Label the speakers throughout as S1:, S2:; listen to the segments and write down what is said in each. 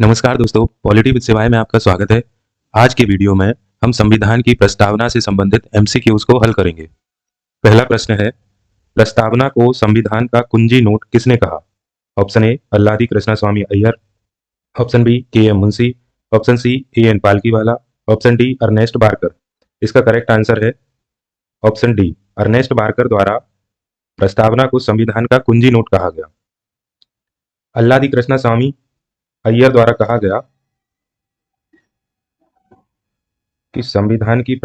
S1: नमस्कार दोस्तों, polity with सेवाएं में आपका स्वागत है। आज के वीडियो में हम संविधान की प्रस्तावना से संबंधित एमसीक्यूज को हल करेंगे। पहला प्रश्न है, प्रस्तावना को संविधान का कुंजी नोट किसने कहा? Option A Alladi Krishnaswami Ayyar, option B K M Munshi, option C A N Palkhivala, option D Ernest Barker. इसका करेक्ट आंसर है ऑप्शन डी, अर्नेस्ट बारकर द्वारा प्रस्तावना को संविधान का कुंजी नोट कहा गया। अल्लादी कृष्णस्वामी अय्यर द्वारा कहा गया कि संविधान की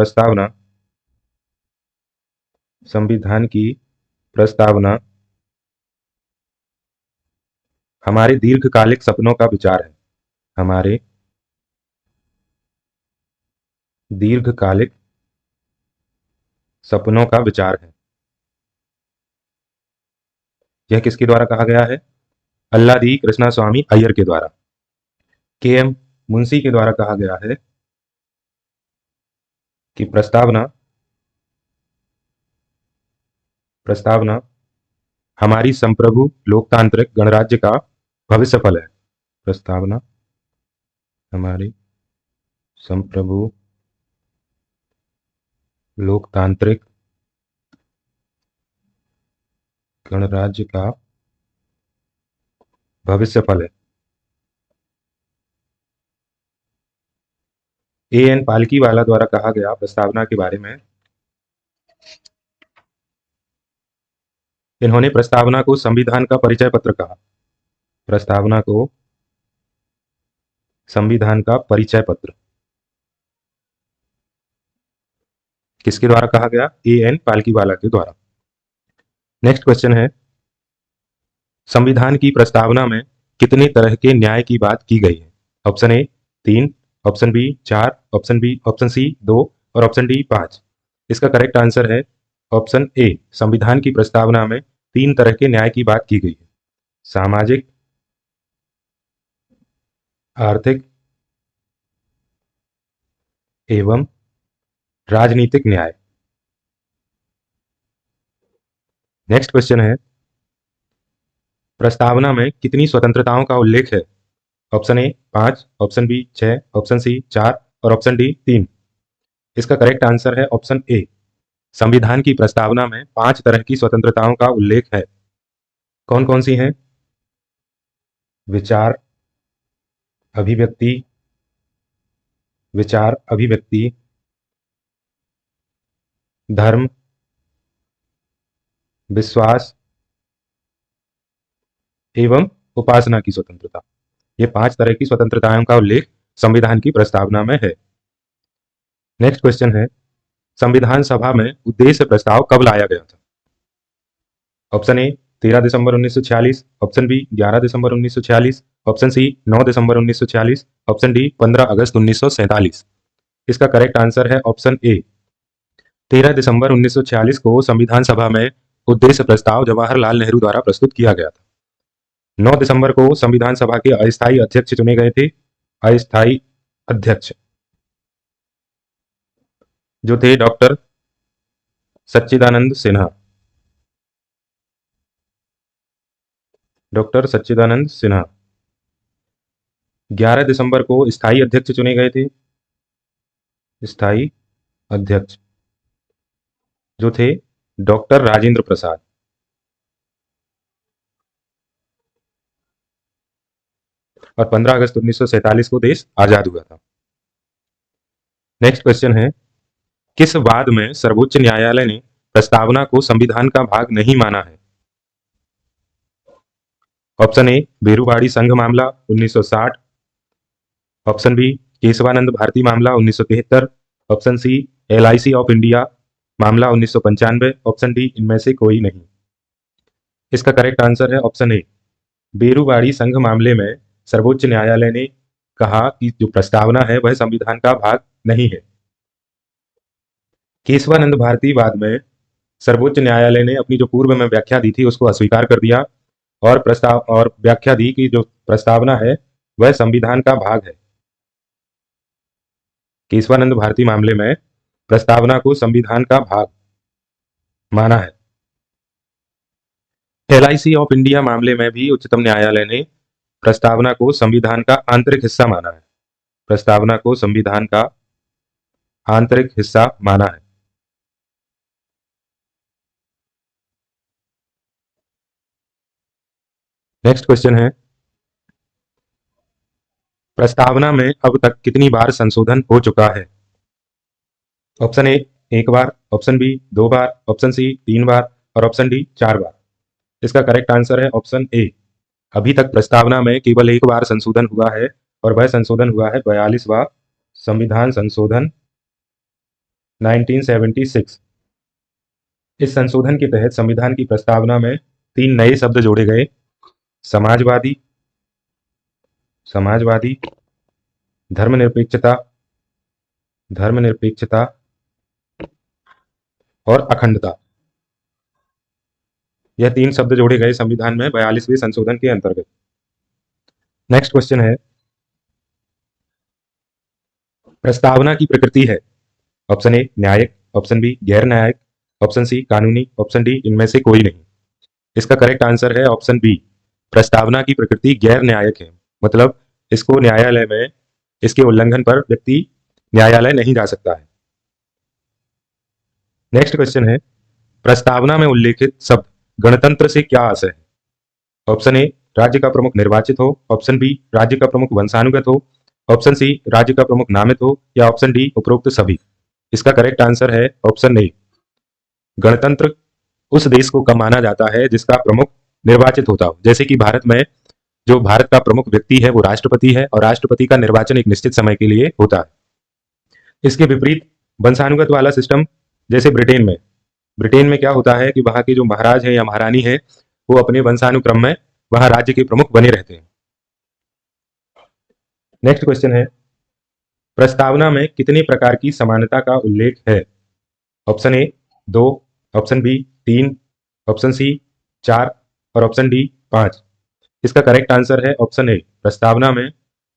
S1: प्रस्तावना हमारे दीर्घकालिक सपनों का विचार है। हमारे दीर्घकालिक सपनों का विचार है। यह किसके द्वारा कहा गया है? अल्लादी कृष्णस्वामी अय्यर के द्वारा। के एम मुंशी के द्वारा कहा गया है कि प्रस्तावना हमारी संप्रभु लोकतांत्रिक गणराज्य का भविष्य फल है। प्रस्तावना हमारी संप्रभु लोकतांत्रिक गणराज्य का भविष्य फल है। ए एन पालकीवाला द्वारा कहा गया प्रस्तावना के बारे में, इन्होंने प्रस्तावना को संविधान का परिचय पत्र कहा। प्रस्तावना को संविधान का परिचय पत्र किसके द्वारा कहा गया? ए एन पालकीवाला के द्वारा। नेक्स्ट क्वेश्चन है, संविधान की प्रस्तावना में कितने तरह के न्याय की बात की गई है? Option A 3, option B 4, option C 2 और ऑप्शन डी 5। इसका करेक्ट आंसर है ऑप्शन ए, संविधान की प्रस्तावना में 3 तरह के न्याय की बात की गई है। सामाजिक, आर्थिक एवं राजनीतिक न्याय। नेक्स्ट क्वेश्चन है, प्रस्तावना में कितनी स्वतंत्रताओं का उल्लेख है? Option A 5, option B 6, option C 4 और ऑप्शन डी 3। इसका करेक्ट आंसर है ऑप्शन ए, संविधान की प्रस्तावना में 5 तरह की स्वतंत्रताओं का उल्लेख है। कौन कौन सी हैं? विचार अभिव्यक्ति, धर्म, विश्वास एवं उपासना की स्वतंत्रता। ये 5 तरह की स्वतंत्रताओं का उल्लेख संविधान की प्रस्तावना में है। नेक्स्ट क्वेश्चन है, संविधान सभा में उद्देश्य प्रस्ताव कब लाया गया था? ऑप्शन ए 13 दिसंबर 1946, ऑप्शन बी 11 दिसंबर 1946, ऑप्शन सी 9 दिसंबर 1946, ऑप्शन डी 15 अगस्त 1947। इसका करेक्ट आंसर है ऑप्शन ए, 13 दिसंबर 1946 को संविधान सभा में उद्देश्य प्रस्ताव जवाहरलाल नेहरू द्वारा प्रस्तुत किया गया था। 9 दिसंबर को संविधान सभा के अस्थायी अध्यक्ष चुने गए थे। अस्थायी अध्यक्ष जो थे डॉक्टर सच्चिदानंद सिन्हा। 11 दिसंबर को स्थायी अध्यक्ष चुने गए थे। स्थायी अध्यक्ष जो थे डॉक्टर राजेंद्र प्रसाद। और 15 अगस्त 1947 को देश आजाद हुआ था। नेक्स्ट क्वेश्चन है, किस वाद में सर्वोच्च न्यायालय ने प्रस्तावना को संविधान का भाग नहीं माना है? ऑप्शन ए बेरूवाड़ी संघ मामला 1960, ऑप्शन बी केशवानंद भारती मामला 1973, option C LIC of India मामला 1995, ऑप्शन डी इनमें से कोई नहीं। इसका करेक्ट आंसर है ऑप्शन ए, बेरूवाड़ी संघ मामले में सर्वोच्च न्यायालय ने कहा कि जो प्रस्तावना है वह संविधान का भाग नहीं है। केशवानंद भारती वाद में सर्वोच्च न्यायालय ने अपनी जो पूर्व में व्याख्या दी थी उसको अस्वीकार कर दिया और व्याख्या दी कि जो प्रस्तावना है वह संविधान का भाग है। केशवानंद भारती मामले में प्रस्तावना को संविधान का भाग माना है। LIC ऑफ इंडिया मामले में भी उच्चतम न्यायालय ने प्रस्तावना को संविधान का आंतरिक हिस्सा माना है? प्रस्तावना को संविधान का आंतरिक हिस्सा माना है। नेक्स्ट क्वेश्चन है, प्रस्तावना में अब तक कितनी बार संशोधन हो चुका है? ऑप्शन ए 1 बार, ऑप्शन बी 2 बार, ऑप्शन सी 3 बार और ऑप्शन डी 4 बार। इसका करेक्ट आंसर है ऑप्शन ए। अभी तक प्रस्तावना में केवल 1 बार संशोधन हुआ है और वह संशोधन हुआ है 42वां संविधान संशोधन 1976। इस संशोधन के तहत संविधान की प्रस्तावना में 3 नए शब्द जोड़े गए, समाजवादी, समाजवादी, धर्मनिरपेक्षता, धर्मनिरपेक्षता और अखंडता। यह 3 शब्द जोड़े गए संविधान में 42वें संशोधन के अंतर्गत। नेक्स्ट क्वेश्चन है, प्रस्तावना की प्रकृति है? ऑप्शन ए न्यायिक, ऑप्शन बी गैर न्यायिक, ऑप्शन सी कानूनी, ऑप्शन डी इनमें से कोई नहीं। इसका करेक्ट आंसर है ऑप्शन बी। प्रस्तावना की प्रकृति गैर न्यायिक है, मतलब इसको न्यायालय में, इसके उल्लंघन पर व्यक्ति न्यायालय नहीं जा सकता है। नेक्स्ट क्वेश्चन है, प्रस्तावना में उल्लेखित शब्द गणतंत्र से क्या आशय है? ऑप्शन ए राज्य का प्रमुख निर्वाचित हो, ऑप्शन बी राज्य का प्रमुख वंशानुगत हो, ऑप्शन सी राज्य का प्रमुख नामित हो या ऑप्शन डी उपरोक्त सभी। इसका करेक्ट आंसर है ऑप्शन ए। गणतंत्र उस देश को कब माना जाता है जिसका प्रमुख निर्वाचित होता हो। जैसे कि भारत में जो भारत का प्रमुख व्यक्ति है वो राष्ट्रपति है और राष्ट्रपति का निर्वाचन एक निश्चित समय के लिए होता है। इसके विपरीत वंशानुगत वाला सिस्टम, जैसे ब्रिटेन में क्या होता है कि वहां के जो महाराज है या महारानी है वो अपने वंशानुक्रम में वहां राज्य के प्रमुख बने रहते हैं। नेक्स्ट क्वेश्चन है, प्रस्तावना में कितने प्रकार की समानता का उल्लेख है? Option A 2, option B 3, option C 4 और ऑप्शन डी 5। इसका करेक्ट आंसर है ऑप्शन ए। प्रस्तावना में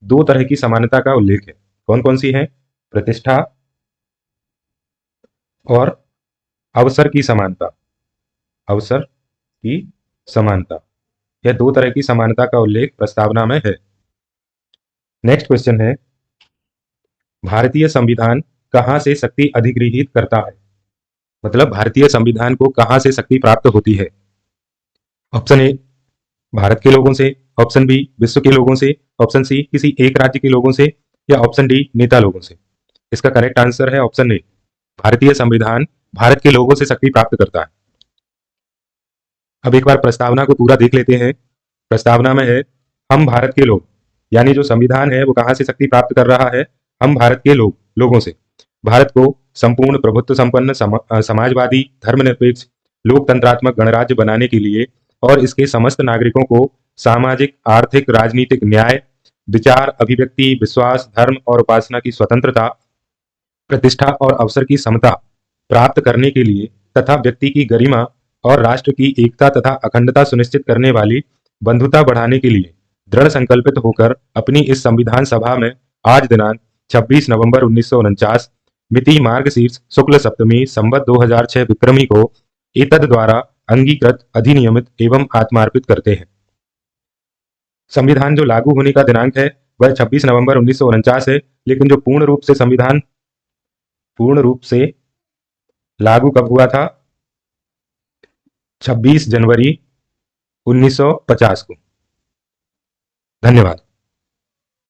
S1: 2 तरह की समानता का उल्लेख है। कौन कौन सी है? प्रतिष्ठा और अवसर की समानता। अवसर की समानता, यह 2 तरह की समानता का उल्लेख प्रस्तावना में है। नेक्स्ट क्वेश्चन है, भारतीय संविधान कहां से शक्ति अधिग्रहित करता है? मतलब भारतीय संविधान को कहां से शक्ति प्राप्त होती है? ऑप्शन ए भारत के लोगों से, ऑप्शन बी विश्व के लोगों से, ऑप्शन सी किसी एक राज्य के लोगों से या ऑप्शन डी नेता लोगों से। इसका करेक्ट आंसर है ऑप्शन ए। भारतीय संविधान भारत के लोगों से शक्ति प्राप्त करता है। अब एक बार प्रस्तावना को पूरा देख लेते हैं। प्रस्तावना में है, हम भारत के लोग, यानी जो संविधान है वो कहां से शक्ति प्राप्त कर रहा है? हम भारत के लोगों से। भारत को संपूर्ण प्रभुत्व संपन्न समाजवादी, धर्मनिरपेक्ष, लोकतंत्रात्मक गणराज्य बनाने के लिए और इसके समस्त नागरिकों को सामाजिक, आर्थिक, राजनीतिक न्याय, विचार, अभिव्यक्ति, विश्वास, धर्म और उपासना की स्वतंत्रता, प्रतिष्ठा और अवसर की समता प्राप्त करने के लिए तथा व्यक्ति की गरिमा और राष्ट्र की एकता तथा अखंडता सुनिश्चित करने वाली बंधुता बढ़ाने के लिए दृढ़ संकल्पित होकर अपनी इस संविधान सभा में आज दिनांक 26 नवंबर 1949 मिति मार्गशीर्ष शुक्ल सप्तमी संवत 2006 विक्रमी को एतद द्वारा अंगीकृत, अधिनियमित एवं आत्मार्पित करते हैं। संविधान जो लागू होने का दिनांक है वह 26 नवंबर 1949 है, लेकिन जो पूर्ण रूप से संविधान पूर्ण रूप से लागू कब हुआ था? 26 जनवरी 1950 को। धन्यवाद।